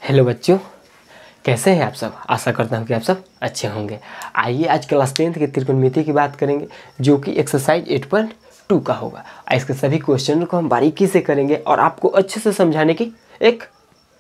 Hello बच्चों, कैसे हैं आप सब। आशा करता हूं कि आप सब अच्छे होंगे। आइए आज क्लास 10th के त्रिकोणमिति की बात करेंगे, जो कि एक्सरसाइज 8.2 का होगा। इसके सभी क्वेश्चन को हम बारीकी से करेंगे और आपको अच्छे से समझाने की एक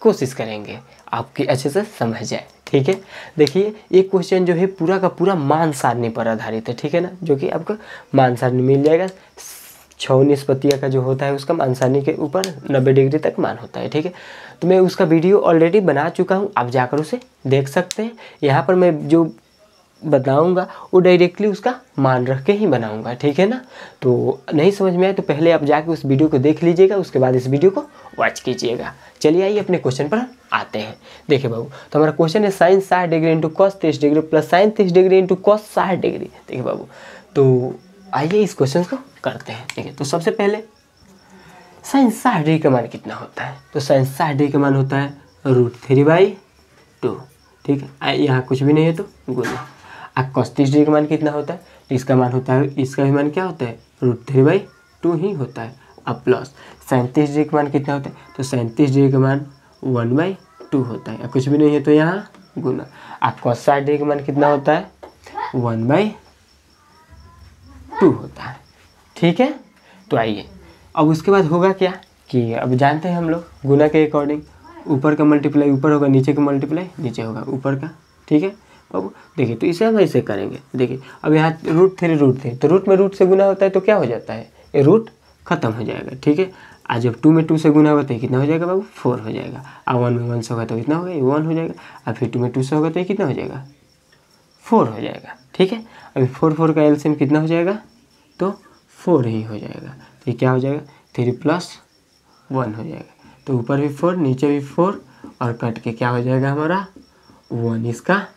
कोशिश करेंगे, आपकी अच्छे से समझ जाए। ठीक है, देखिए ये क्वेश्चन जो है पूरा का पूरा मान सारणी पर आधारित है। ठीक है ना, जो कि आपको मान सारणी मिल जाएगा। 6 निष्पत्तियाँ का जो होता है उसका मान सारणी के ऊपर 90 डिग्री तक मान होता है। ठीक है, तो मैं उसका वीडियो ऑलरेडी बना चुका हूँ, आप जाकर उसे देख सकते हैं। यहाँ पर मैं जो बताऊँगा वो डायरेक्टली उसका मान रख के ही बनाऊँगा। ठीक है ना, तो नहीं समझ में आए तो पहले आप जाके उस वीडियो को देख लीजिएगा, उसके बाद इस वीडियो को वॉच कीजिएगा। चलिए आइए अपने क्वेश्चन पर आते हैं। देखिए बाबू, तो हमारा क्वेश्चन है sine 60 degree into cos 30 degree plus sine 30 degree into cos 60 degree. देखिए बाबू, तो आइए इस क्वेश्चन को करते हैं। ठीक है, तो सबसे पहले साइन 60 डिग्री का मान कितना होता है, तो साइन 60 डिग्री का मान होता है √3/2। ठीक है, यहाँ कुछ भी नहीं है तो गुना। अब cos 30 डिग्री का मान कितना होता है, तो इसका मान होता है, इसका भी मान क्या होता है √3/2 ही होता है। अब प्लस साइन 30 डिग्री का मान कितना होता है, तो साइन 30 डिग्री का मान 1/2 होता है। कुछ भी नहीं है तो यहाँ गुना। अब cos 60 डिग्री का मान कितना होता है 1/2 होता है। ठीक है, तो आइए अब उसके बाद होगा क्या कि अब जानते हैं हम लोग गुना के अकॉर्डिंग ऊपर का मल्टीप्लाई ऊपर होगा, नीचे का मल्टीप्लाई नीचे होगा ऊपर का। ठीक है अब देखिए, तो इसे हम ऐसे करेंगे। देखिए अब यहाँ √3 तो रूट में रूट से गुना होता है तो क्या हो जाता है, ये रूट खत्म हो जाएगा। ठीक है, आज जब 2 में 2 से गुना होगा तो कितना हो जाएगा बाबू 4 हो जाएगा। अब 1 में 1 से होगा तो कितना होगा, ये 1 हो जाएगा। अब फिर 2 में 2 से होगा तो ये कितना हो जाएगा 4 हो जाएगा। ठीक है, अभी 4 का एलसीएम कितना हो जाएगा, तो 4 ही हो जाएगा। तो ये क्या हो जाएगा 3 + 1 हो जाएगा। तो ऊपर भी 4 नीचे भी 4 और कट के क्या हो जाएगा हमारा 1 इसका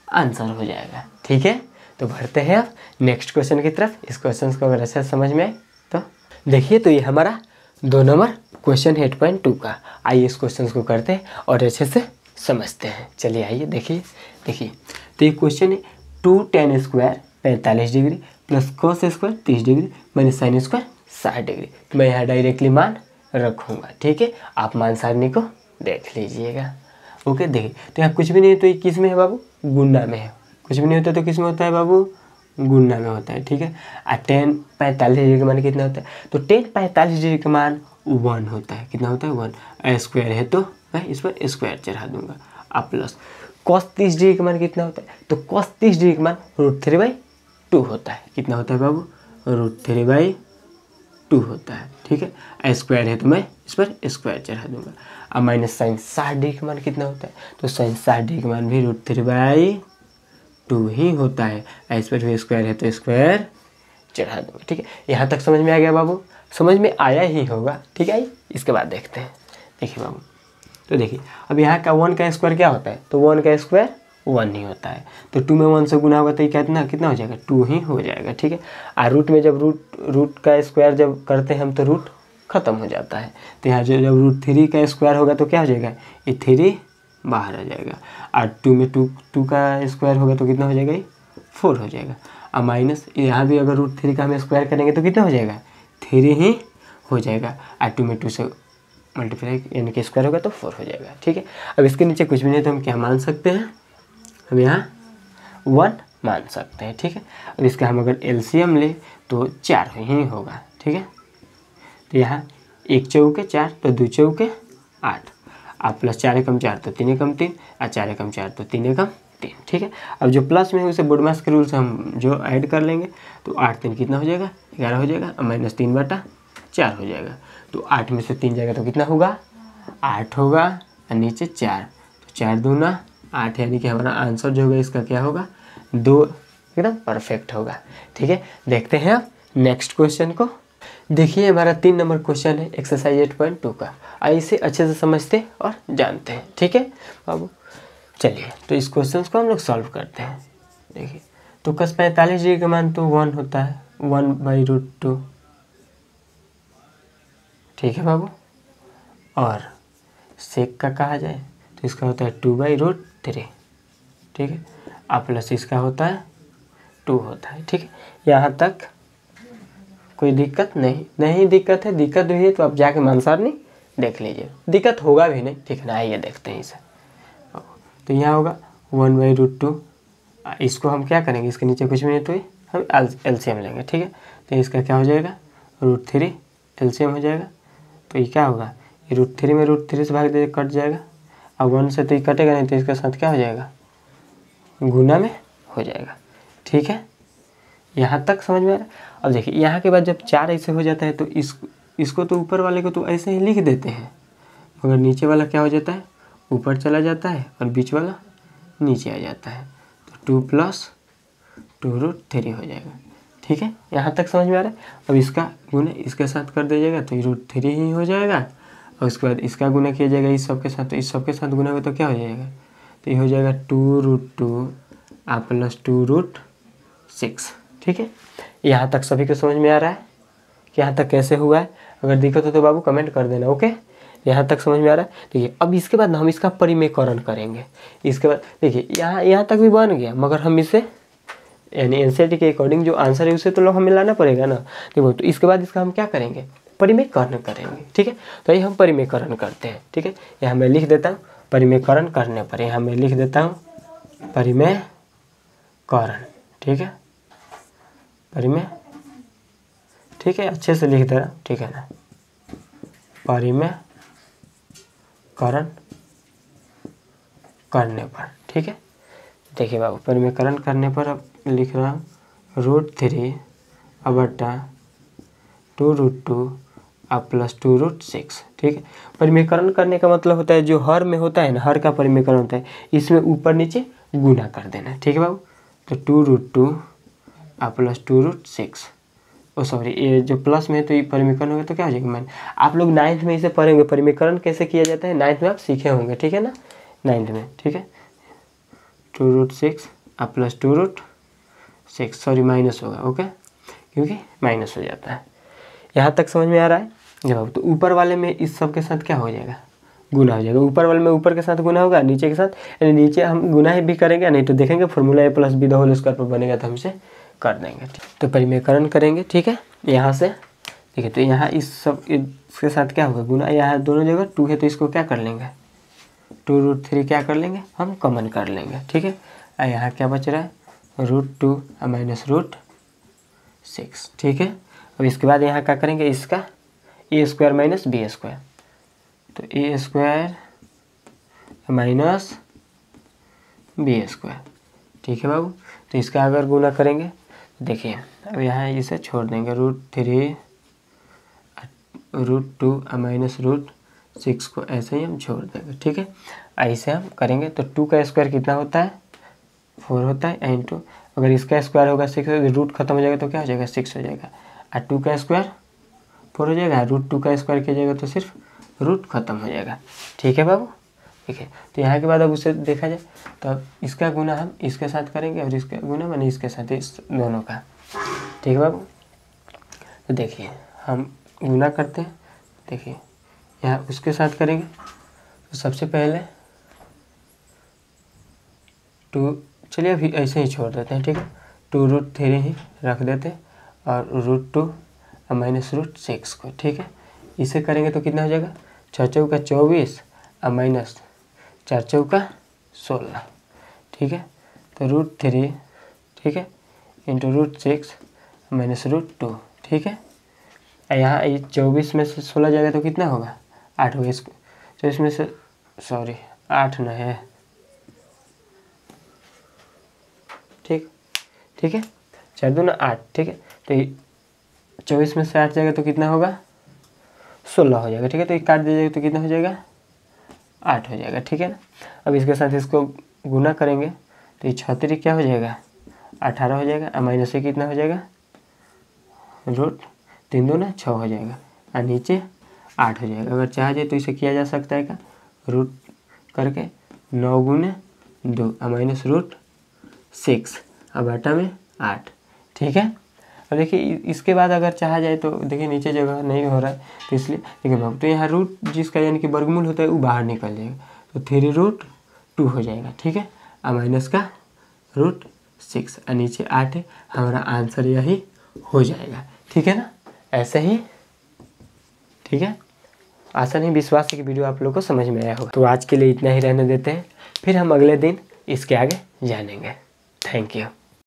आंसर हो जाएगा। ठीक है, तो बढ़ते हैं अब नेक्स्ट क्वेश्चन की तरफ। इस क्वेश्चन को अगर अच्छा समझ में आए तो देखिए, तो ये हमारा 2 नंबर क्वेश्चन 8.2 का। आइए इस क्वेश्चन को करते हैं और अच्छे से समझते हैं। चलिए आइए देखिए तो ये क्वेश्चन है 2 tan square 45 degree plus cos square 30 degree minus sine square 60 degree. तो मैं यहाँ डायरेक्टली मान रखूँगा। ठीक है, आप मान सारणी को देख लीजिएगा। ओके, देखिए तो यहाँ कुछ भी नहीं है तो ये किस में है बाबू, गुणा में है। कुछ भी नहीं होता तो किस में होता है बाबू, गुणा में होता है। ठीक है, और tan 45 डिग्री का मान कितना होता है, तो tan 45 डिग्री का मान 1 होता है। कितना होता है 1। स्क्वायर है तो मैं इस पर स्क्वायर चढ़ा दूंगा। अब प्लस cos 30 डिग्री का मान कितना होता है, तो cos 30 डिग्री का मान √3/2 होता है। कितना होता है बाबू, √3/2 होता है। ठीक है, स्क्वायर है तो मैं इस पर स्क्वायर चढ़ा दूंगा। अब माइनस साइन 60 डिग्री का मान कितना होता है, तो साइन 60 डिग्री का मान भी √3/2 ही होता है। इस पर भी स्क्वायर है तो स्क्वायर चढ़ा दूंगा। ठीक है, यहाँ तक समझ में आ गया बाबू, समझ में आया ही होगा। ठीक है, इसके बाद देखते हैं। देखिए बाबू, तो देखिए अब यहाँ का 1 का स्क्वायर क्या होता है, तो 1 का स्क्वायर 1 ही होता है। तो 2 में 1 से गुना होगा तो ये कितना हो जाएगा 2 ही हो जाएगा। ठीक है, और रूट में जब रूट का स्क्वायर जब करते हैं हम तो रूट खत्म हो जाता है। तो यहाँ जब √3 का स्क्वायर होगा तो क्या हो जाएगा, ये 3 बाहर आ जाएगा। और 2 में 2 का स्क्वायर होगा तो कितना हो जाएगा, ये 4 हो जाएगा। और माइनस यहाँ भी अगर √3 का हम स्क्वायर करेंगे तो कितना हो जाएगा 3 ही हो जाएगा। और 2 में 2 से मल्टीप्लाई यानी कि स्क्वायर होगा तो 4 हो जाएगा। ठीक है, अब इसके नीचे कुछ भी नहीं तो हम क्या मान सकते हैं, हम यहाँ 1 मान सकते हैं। ठीक है, अब इसका हम अगर एलसीएम ले तो 4 ही होगा। ठीक है, तो यहाँ 1 चौके 4 तो 2 चौके 8। आप प्लस 4 एकम 4 तो 3 एकम 3 और 4 एकम 4 तो 3 एकम 3। ठीक है, अब जो प्लस में है उसे बोडमास के रूल से हम जो ऐड कर लेंगे तो 8 3 कितना हो जाएगा 11 हो जाएगा और माइनस 3/4 हो जाएगा। तो 8 में से 3 जाएगा तो कितना होगा 8 होगा और नीचे 4 तो 4 दूना 8 यानी कि हमारा आंसर जो होगा इसका क्या होगा 2 एकदम परफेक्ट होगा। ठीक है, देखते हैं अब नेक्स्ट क्वेश्चन को। देखिए हमारा 3 नंबर क्वेश्चन है एक्सरसाइज 8.2 का। आइए इसे अच्छे से समझते और जानते हैं। ठीक है बाबू, चलिए तो इस क्वेश्चन को हम लोग सॉल्व करते हैं। देखिए तो cos 45 डिग्री का मान तो 1 होता है 1/√2। ठीक है बाबू, और सेक का कहा जाए तो इसका होता है 2/√3। ठीक है, अब प्लस इसका होता है 2 होता है। ठीक है, यहाँ तक कोई दिक्कत नहीं दिक्कत है, दिक्कत हुई है तो आप जाके मान सारणी देख लीजिए, दिक्कत होगा भी नहीं, ठीक है ना। आइए देखते हैं इसे। तो यहाँ होगा 1/√2, इसको हम क्या करेंगे, इसके नीचे कुछ भी नहीं तो हम एलसीएम लेंगे, ठीक है। तो इसका क्या हो जाएगा, √3 एलसीएम हो जाएगा। तो ये क्या होगा, ये √3 में √3 से भाग दे कट जाएगा, और 1 से तो ये कटेगा नहीं, तो इसके साथ क्या हो जाएगा, गुना में हो जाएगा, ठीक है। यहाँ तक समझ में आ रहा है। अब देखिए यहाँ के बाद जब 4 ऐसे हो जाता है तो इसको तो ऊपर वाले को तो ऐसे ही लिख देते हैं, मगर नीचे वाला क्या हो जाता है, ऊपर चला जाता है और बीच वाला नीचे आ जाता है। तो 2 + 2√3 हो जाएगा, ठीक है। यहाँ तक समझ में आ रहा है। अब इसका गुना इसके साथ कर दीजिएगा तो √3 ही हो जाएगा, और उसके बाद इसका गुना किया जाएगा इस सब के साथ, तो इस सब के साथ गुना हो तो क्या हो जाएगा, तो ये हो जाएगा 2√2 + 2√6, ठीक है। यहाँ तक सभी को समझ में आ रहा है कि यहाँ तक कैसे हुआ है। अगर दिक्कत हो तो बाबू कमेंट कर देना, ओके। यहाँ तक समझ में आ रहा है। देखिए अब इसके बाद हम इसका परिमेयकरण करेंगे। इसके बाद देखिए यहाँ तक भी बन गया, मगर हम इसे यानी एनसीईआरटी के अकॉर्डिंग जो आंसर है उसे तो हमें लाना पड़ेगा ना। देखो तो इसके बाद इसका हम क्या करेंगे, परिमेयकरण करेंगे, ठीक है। तो ये हम परिमेयकरण करते हैं, ठीक है। यहाँ मैं लिख देता हूँ परिमेयकरण करने पर, यहाँ मैं लिख देता हूँ परिमेयकरण, ठीक है, परिमेय, ठीक है, अच्छे से लिख दे रहा हूँ, ठीक है ना। परिमेयकरण करने पर, ठीक है। देखिए बाबू परिमेयकरण करने पर अब लिख रहा हूँ √3 / 2√2 + 2√6, ठीक है। परिमेयकरण करने का मतलब होता है जो हर में होता है ना, हर का परिमेयकरण होता है, इसमें ऊपर नीचे गुना कर देना, ठीक है बाबू। तो 2√2 + 2√6, ओ सॉरी ये जो प्लस में है तो ये परिमेयकरण होगा तो क्या हो जाएगा, मैंने आप लोग 9th में इसे पढ़ेंगे परिमेयकरण कैसे किया जाता है, 9th में आप सीखे होंगे, ठीक है ना, 9th में, ठीक है। 2√6 + 2√6, सॉरी माइनस होगा, ओके, क्योंकि माइनस हो जाता है। यहाँ तक समझ में आ रहा है। जब तो ऊपर वाले में इस सब के साथ क्या हो जाएगा, गुना हो जाएगा। ऊपर वाले में ऊपर के साथ गुना होगा, नीचे के साथ, यानी नीचे हम गुना ही भी करेंगे, नहीं तो देखेंगे फॉर्मूला a + b² पर बनेगा तो हम इसे कर देंगे। तो परिमेयकरण करेंगे, ठीक है। यहाँ से ठीक है, तो यहाँ इस सब इसके साथ क्या होगा, गुना, यहाँ दोनों जगह 2 है तो इसको क्या कर लेंगे, 2√3 क्या कर लेंगे, हम कॉमन कर लेंगे, ठीक है। और यहाँ क्या बच रहा है, √2 - √6, ठीक है। अब इसके बाद यहाँ क्या करेंगे, इसका a² - b², तो a² - b², ठीक है बाबू। तो इसका अगर गुना करेंगे देखिए, अब यहाँ इसे छोड़ देंगे, √3 √2 - √6 को ऐसे ही हम छोड़ देंगे, ठीक है। ऐसे हम करेंगे तो 2 का स्क्वायर कितना होता है, 4 होता है, इंटू अगर इसका स्क्वायर होगा 6, रूट खत्म हो जाएगा तो क्या हो जाएगा, 6 हो जाएगा, और 2 का स्क्वायर 4 हो जाएगा, √2 का स्क्वायर किया जाएगा तो सिर्फ रूट खत्म हो जाएगा, ठीक है बाबू, ठीक है। तो यहाँ के बाद अब उसे देखा जाए तो अब इसका गुना हम इसके साथ करेंगे और इसका गुना मैंने इसके साथ, इस दोनों का, ठीक है बाबू। तो देखिए हम गुना करते हैं, देखिए यहाँ उसके साथ करेंगे तो सबसे पहले 2, चलिए अभी ऐसे ही छोड़ देते हैं, ठीक है, 2√3 ही रख देते हैं और √2 - √6 को, ठीक है। इसे करेंगे तो कितना हो जाएगा, 6 चौका 24 और -4 चौका 16, ठीक है। तो √3, ठीक है, इंटू √6 -√2, ठीक है। यहाँ 24 में से 16 जाएगा तो कितना होगा, 8 होगा। इसको 24 में से, सॉरी 8 न है, ठीक, ठीक है, 4 दूना 8, ठीक है। तो 24 में से 8 जाएगा तो कितना होगा, 16 हो जाएगा, ठीक है। तो ये काट दीजिएगा तो कितना हो जाएगा, 8 हो जाएगा, ठीक है ना। अब इसके साथ इसको गुना करेंगे तो ये 36 क्या हो जाएगा, 18 हो जाएगा, और माइनस से कितना हो जाएगा, √3 दूना 6 हो जाएगा, और नीचे 8 हो जाएगा। अगर चाहा जाए तो इसे किया जा सकता है क्या, रूट करके 9 गुने 2 और -√6 और बटा में 8, ठीक है। अब देखिए इसके बाद अगर चाहा जाए तो देखिए नीचे जगह नहीं हो रहा है तो इसलिए देखिए बाबू, तो यहाँ रूट जिसका यानी कि वर्गमूल होता है वो बाहर निकल जाएगा, तो 3√2 हो जाएगा, ठीक है, और माइनस का √6 और नीचे 8 है, हमारा आंसर यही हो जाएगा, ठीक है ना, ऐसे ही, ठीक है। आशा नहीं विश्वास है कि वीडियो आप लोगों को समझ में आया होगा। तो आज के लिए इतना ही रहने देते हैं, फिर हम अगले दिन इसके आगे जानेंगे। Thank you.